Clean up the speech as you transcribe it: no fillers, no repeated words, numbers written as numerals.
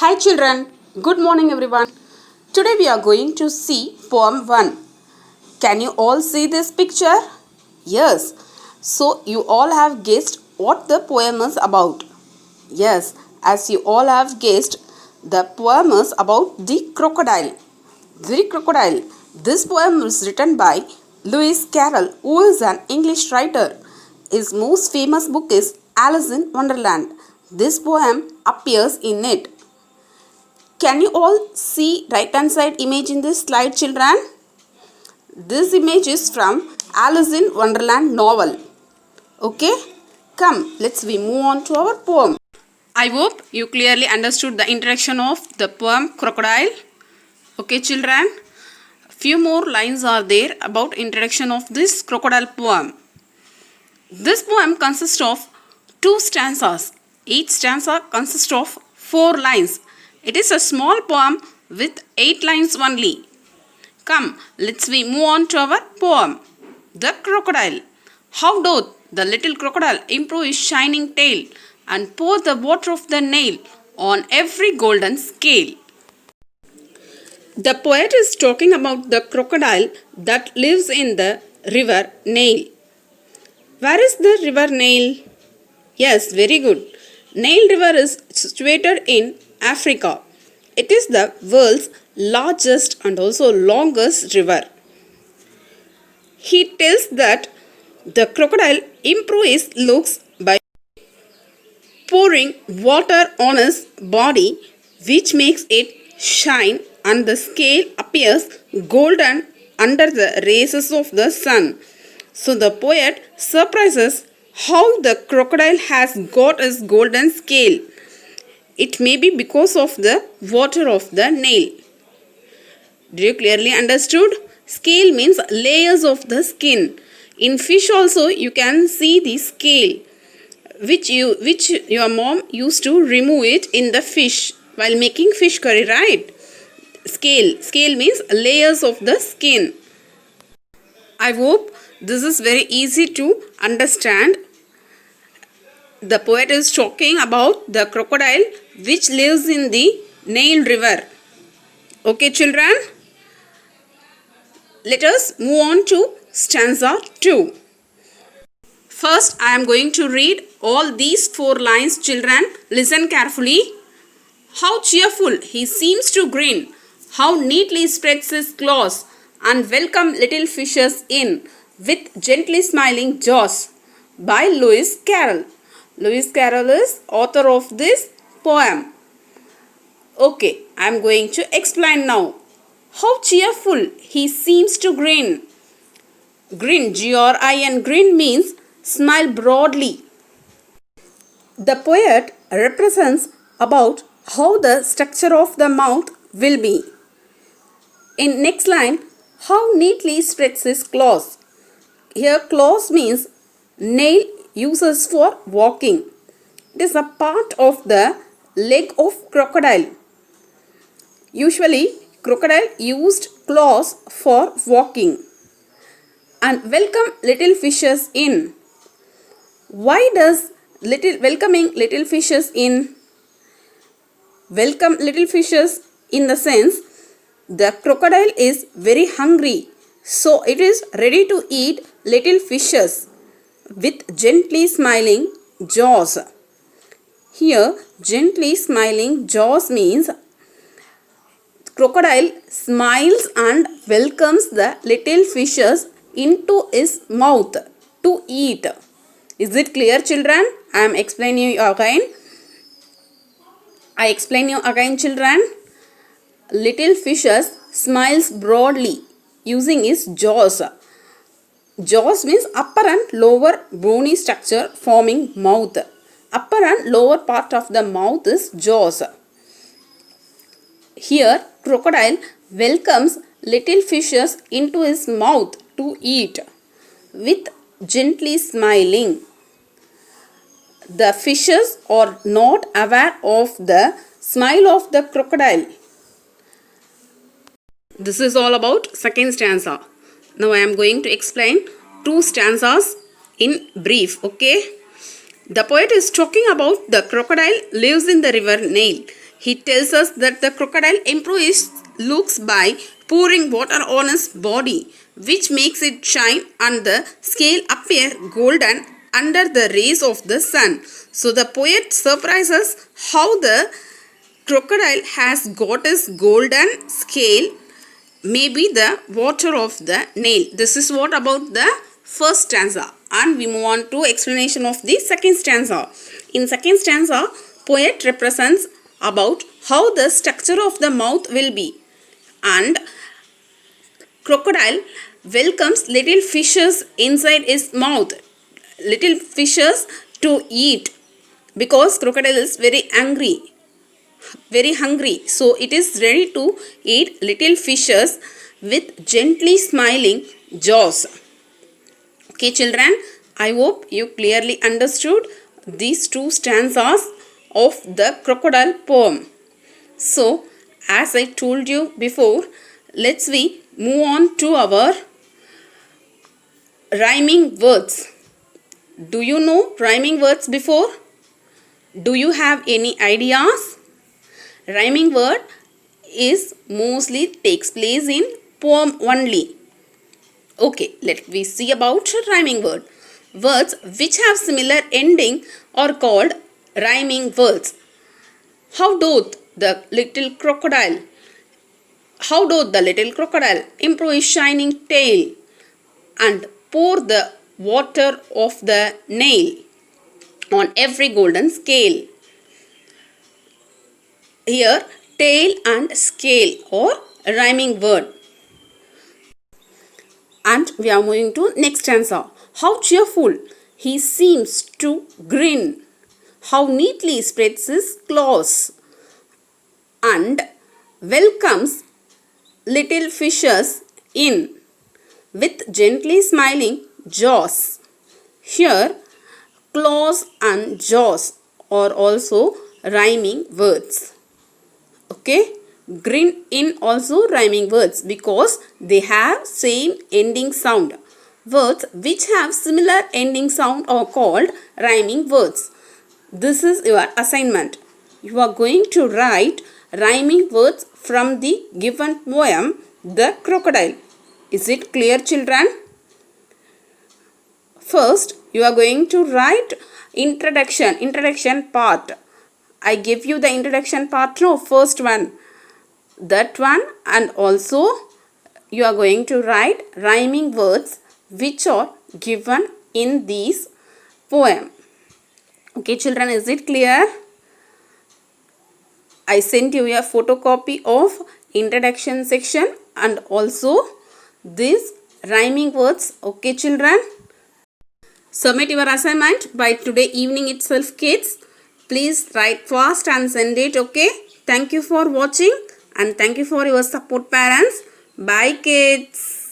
Hi children, good morning everyone. Today we are going to see poem 1. Can you all see this picture? Yes. So you all have guessed what the poem is about. Yes, as you all have guessed, the poem is about the crocodile. The crocodile. This poem is written by Lewis Carroll, who is an English writer. His most famous book is Alice in Wonderland. This poem appears in it. Can you all see right hand side image in this slide children? This image is from Alice in Wonderland novel. Okay? Come, we move on to our poem. I hope you clearly understood the introduction of the poem Crocodile. Okay children? Few more lines are there about introduction of this crocodile poem. This poem consists of 2 stanzas. Each stanza consists of 4 lines. It is a small poem with 8 lines only. Come, we move on to our poem. The crocodile. How doth the little crocodile improve his shining tail and pour the water of the Nile on every golden scale. The poet is talking about the crocodile that lives in the river Nile. Where is the river Nile? Yes, very good. Nile River is situated in Africa. It is the world's largest and also longest river. He tells that the crocodile improves his looks by pouring water on his body, which makes it shine, and the scale appears golden under the rays of the sun. So the poet surprises how the crocodile has got his golden scale. It may be because of the water of the Nile. Did you clearly understood? Scale means layers of the skin. In fish also you can see the scale which your mom used to remove it in the fish while making fish curry, right? Scale means layers of the skin. I hope this is very easy to understand. The poet is talking about the crocodile which lives in the Nile River. Okay children? Let us move on to stanza 2. First I am going to read all these 4 lines children. Listen carefully. How cheerful he seems to grin. How neatly spreads his claws and welcome little fishes in with gently smiling jaws. By Lewis Carroll. Lewis Carroll is author of this poem. Okay, I am going to explain now. How cheerful he seems to grin. Grin, G-R-I-N, grin means smile broadly. The poet represents about how the structure of the mouth will be. In next line, how neatly spreads his claws. Here claws means nail uses for walking. It is a part of the leg of crocodile. Usually crocodile used claws for walking. And welcome little fishes in. Why does welcoming little fishes in? Welcome little fishes in the sense the crocodile is very hungry, so it is ready to eat little fishes with gently smiling jaws. Here gently smiling jaws means crocodile smiles and welcomes the little fishes into his mouth to eat. Is it clear children? I am explaining you again. I explain you again children. Little fishes smiles broadly using his jaws. Jaws means upper and lower bony structure forming mouth. Upper and lower part of the mouth is jaws. Here crocodile welcomes little fishes into his mouth to eat with gently smiling. The fishes are not aware of the smile of the crocodile. This is all about second stanza. Now I am going to explain 2 stanzas in brief. Okay. The poet is talking about the crocodile lives in the river Nile. He tells us that the crocodile improves looks by pouring water on his body, which makes it shine and the scale appear golden under the rays of the sun. So the poet surprises how the crocodile has got his golden scale, maybe the water of the Nile. This is what about the first stanza, and we move on to explanation of the second stanza. In second stanza, poet represents about how the structure of the mouth will be, and crocodile welcomes little fishes inside his mouth, little fishes to eat, because crocodile is very hungry, so it is ready to eat little fishes with gently smiling jaws. Okay children, I hope you clearly understood these two stanzas of the crocodile poem. So as I told you before, let's we move on to our rhyming words. Do you know rhyming words before? Do you have any ideas? Rhyming word is mostly takes place in poem only. Okay, let me see about rhyming word. Words which have similar ending are called rhyming words. How doth the little crocodile? How doth the little crocodile improve his shining tail and pour the water of the Nile on every golden scale? Here, tail and scale are a rhyming word. And we are moving to next stanza. How cheerful he seems to grin, how neatly spreads his claws, and welcomes little fishes in with gently smiling jaws. Here, claws and jaws are also rhyming words. Okay, grin in also rhyming words because they have same ending sound. Words which have similar ending sound are called rhyming words. This is your assignment. You are going to write rhyming words from the given poem The Crocodile. Is it clear children? First you are going to write introduction part. I give you the introduction part, no, first one, that one, and also you are going to write rhyming words which are given in this poem. Okay children, is it clear? I sent you a photocopy of introduction section and also these rhyming words. Okay children, submit your assignment by today evening itself kids. Please write fast and send it. Okay, thank you for watching and thank you for your support parents. Bye kids.